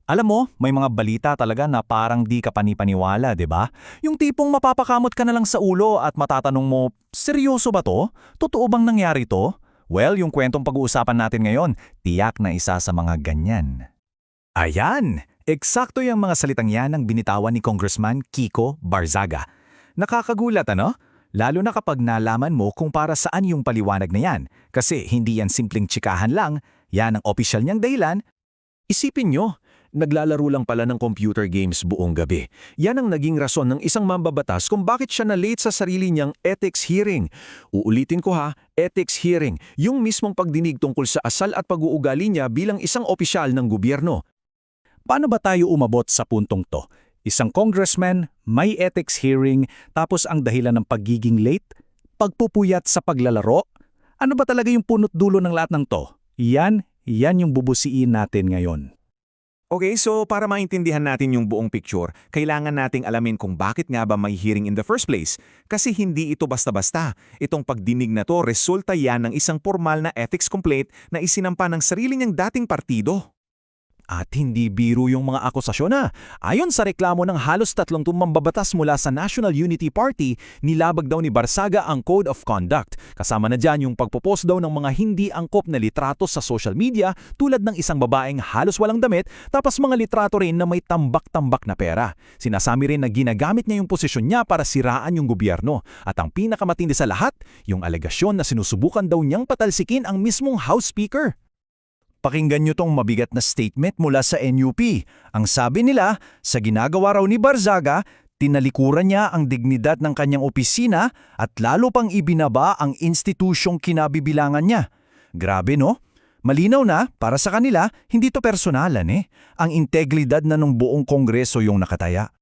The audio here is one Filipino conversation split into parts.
Alam mo, may mga balita talaga na parang di ka panipaniwala, 'di ba? Yung tipong mapapakamot ka na lang sa ulo at matatanong mo, seryoso ba to? Totoo bang nangyari to? Well, yung kwentong pag-uusapan natin ngayon, tiyak na isa sa mga ganyan. Ayan! Eksakto yung mga salitang yan ang binitawan ni Congressman Kiko Barzaga. Nakakagulat ano? Lalo na kapag nalaman mo kung para saan yung paliwanag na yan. Kasi hindi yan simpleng tsikahan lang, yan ang opisyal niyang dahilan. Isipin nyo, naglalaro lang pala ng computer games buong gabi. Yan ang naging rason ng isang mambabatas kung bakit siya na-late sa sarili niyang ethics hearing. Uulitin ko ha, ethics hearing, yung mismong pagdinig tungkol sa asal at pag-uugali niya bilang isang opisyal ng gobyerno. Paano ba tayo umabot sa puntong to? Isang congressman, may ethics hearing, tapos ang dahilan ng pagiging late? Pagpupuyat sa paglalaro? Ano ba talaga yung punot dulo ng lahat ng to? Yan yung bubusiin natin ngayon. Okay, so para maintindihan natin yung buong picture, kailangan nating alamin kung bakit nga ba may hearing in the first place. Kasi hindi ito basta-basta. Itong pagdinig na to, resulta yan ng isang formal na ethics complaint na isinampa ng sarili niyang dating partido. At hindi biro yung mga akusasyon na. Ayon sa reklamo ng halos 30 mambabatas mula sa National Unity Party, nilabag daw ni Barzaga ang Code of Conduct. Kasama na dyan yung pagpopost daw ng mga hindi angkop na litrato sa social media tulad ng isang babaeng halos walang damit tapos mga litrato rin na may tambak-tambak na pera. Sinasami rin na ginagamit niya yung posisyon niya para siraan yung gobyerno. At ang pinakamatindi sa lahat, yung alegasyon na sinusubukan daw niyang patalsikin ang mismong House Speaker. Pakinggan nyo tong mabigat na statement mula sa NUP. Ang sabi nila, sa ginagawa raw ni Barzaga, tinalikuran niya ang dignidad ng kanyang opisina at lalo pang ibinaba ang institusyong kinabibilangan niya. Grabe no? Malinaw na, para sa kanila, hindi to personalan Ang integridad na ng buong kongreso yung nakataya.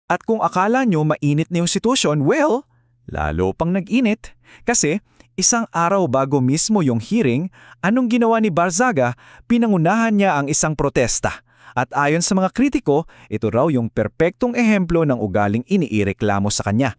At kung akala nyo mainit na yung sitwasyon, well, lalo pang nag-init. Kasi, isang araw bago mismo yung hearing, anong ginawa ni Barzaga? Pinangunahan niya ang isang protesta. At ayon sa mga kritiko, ito raw yung perpektong ehemplo ng ugaling iniireklamo sa kanya.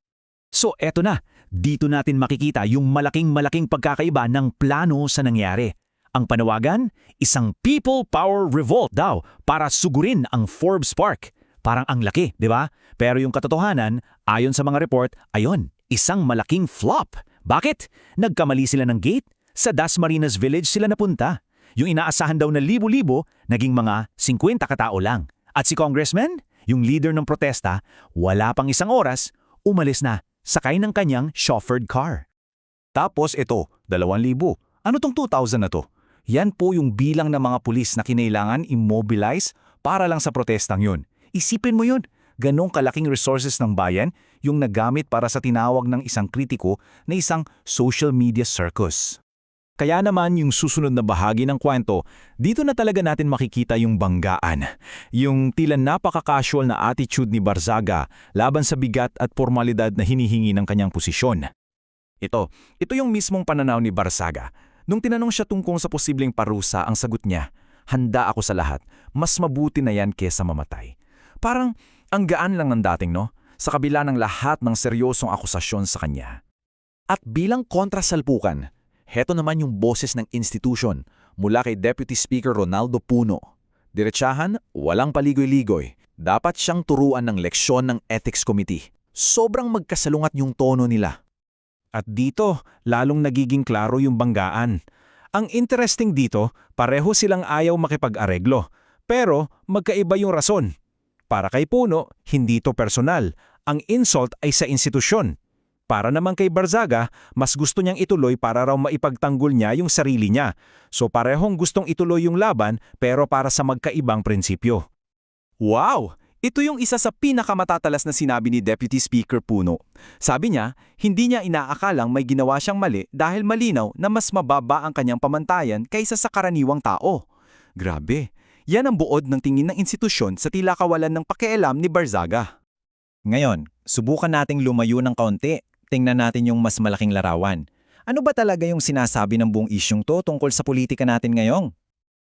So eto na, dito natin makikita yung malaking pagkakaiba ng plano sa nangyari. Ang panawagan, isang people power revolt daw para sugurin ang Forbes Park. Parang ang laki, di ba? Pero yung katotohanan, ayon sa mga report, ayon, isang malaking flop. Bakit? Nagkamali sila ng gate? Sa Dasmariñas Village sila napunta. Yung inaasahan daw na libo-libo, naging mga 50 katao lang. At si Congressman, yung leader ng protesta, wala pang isang oras, umalis na, sakay ng kanyang chauffeured car. Tapos ito, 2,000. Ano tong 2,000 na to? Yan po yung bilang ng mga pulis na kinailangan immobilize para lang sa protestang yun. Isipin mo yun. Ganong kalaking resources ng bayan yung nagamit para sa tinawag ng isang kritiko na isang social media circus. Kaya naman yung susunod na bahagi ng kwento, dito na talaga natin makikita yung banggaan. Yung tila napaka-casual na attitude ni Barzaga laban sa bigat at formalidad na hinihingi ng kanyang posisyon. Ito yung mismong pananaw ni Barzaga. Nung tinanong siya tungkol sa posibleng parusa, ang sagot niya, handa ako sa lahat, mas mabuti na yan kesa mamatay. Parang ang gaan lang ng dating sa kabila ng lahat ng seryosong akusasyon sa kanya. At bilang kontrasalpukan, heto naman yung boses ng institusyon mula kay Deputy Speaker Ronaldo Puno. Diretsahan, walang paligoy-ligoy. Dapat siyang turuan ng leksyon ng Ethics Committee. Sobrang magkasalungat yung tono nila. At dito, lalong nagiging klaro yung banggaan. Ang interesting dito, pareho silang ayaw makipag-areglo. Pero magkaiba yung rason. Para kay Puno, hindi to personal. Ang insult ay sa institusyon. Para naman kay Barzaga, mas gusto niyang ituloy para raw maipagtanggol niya yung sarili niya. So parehong gustong ituloy yung laban pero para sa magkaibang prinsipyo. Wow! Ito yung isa sa pinakamatatalas na sinabi ni Deputy Speaker Puno. Sabi niya, hindi niya inaakalang may ginawa siyang mali dahil malinaw na mas mababa ang kanyang pamantayan kaysa sa karaniwang tao. Grabe! Yan ang buod ng tingin ng institusyon sa tila kawalan ng pakialam ni Barzaga. Ngayon, subukan nating lumayo ng kaunti. Tingnan natin yung mas malaking larawan. Ano ba talaga yung sinasabi ng buong isyong to tungkol sa politika natin ngayong?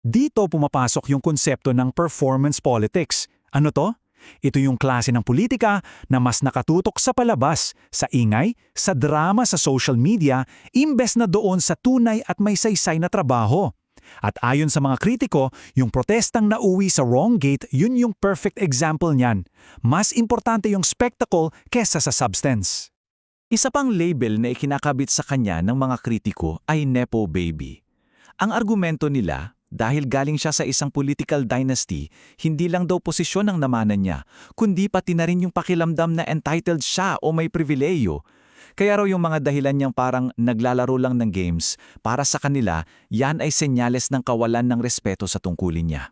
Dito pumapasok yung konsepto ng performance politics. Ano to? Ito yung klase ng politika na mas nakatutok sa palabas, sa ingay, sa drama sa social media, imbes na doon sa tunay at may saysay na trabaho. At ayon sa mga kritiko, yung protestang nauwi sa wrong gate, yun yung perfect example niyan. Mas importante yung spectacle kesa sa substance. Isa pang label na ikinakabit sa kanya ng mga kritiko ay Nepo Baby. Ang argumento nila, dahil galing siya sa isang political dynasty, hindi lang daw posisyon ang namanan niya, kundi pati na rin yung pakilamdam na entitled siya o may pribileyo. Kaya raw yung mga dahilan niyang parang naglalaro lang ng games, para sa kanila, yan ay senyales ng kawalan ng respeto sa tungkulin niya.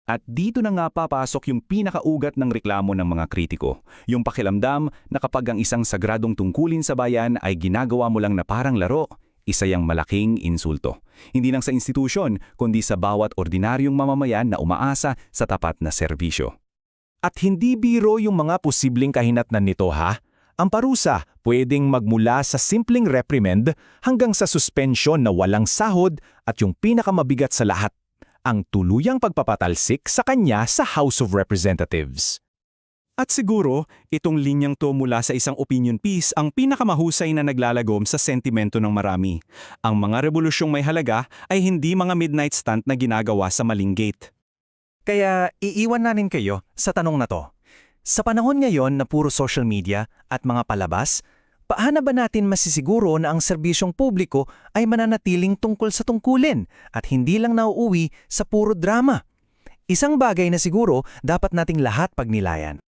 At dito na nga papasok yung pinakaugat ng reklamo ng mga kritiko. Yung pakilamdam na kapag ang isang sagradong tungkulin sa bayan ay ginagawa mo lang na parang laro, isa yang malaking insulto. Hindi lang sa institusyon, kundi sa bawat ordinaryong mamamayan na umaasa sa tapat na serbisyo. At hindi biro yung mga posibleng kahinatnan nito ha? Ang parusa pwedeng magmula sa simpleng reprimand hanggang sa suspensyon na walang sahod at yung pinakamabigat sa lahat, ang tuluyang pagpapatalsik sa kanya sa House of Representatives. At siguro, itong linyang to mula sa isang opinion piece ang pinakamahusay na naglalagom sa sentimento ng marami. Ang mga revolusyong may halaga ay hindi mga midnight stunt na ginagawa sa maling gate. Kaya iiwan namin kayo sa tanong na to. Sa panahon ngayon na puro social media at mga palabas, paano ba natin masisiguro na ang serbisyong publiko ay mananatiling tungkol sa tungkulin at hindi lang nauuwi sa puro drama? Isang bagay na siguro dapat nating lahat pagnilayan.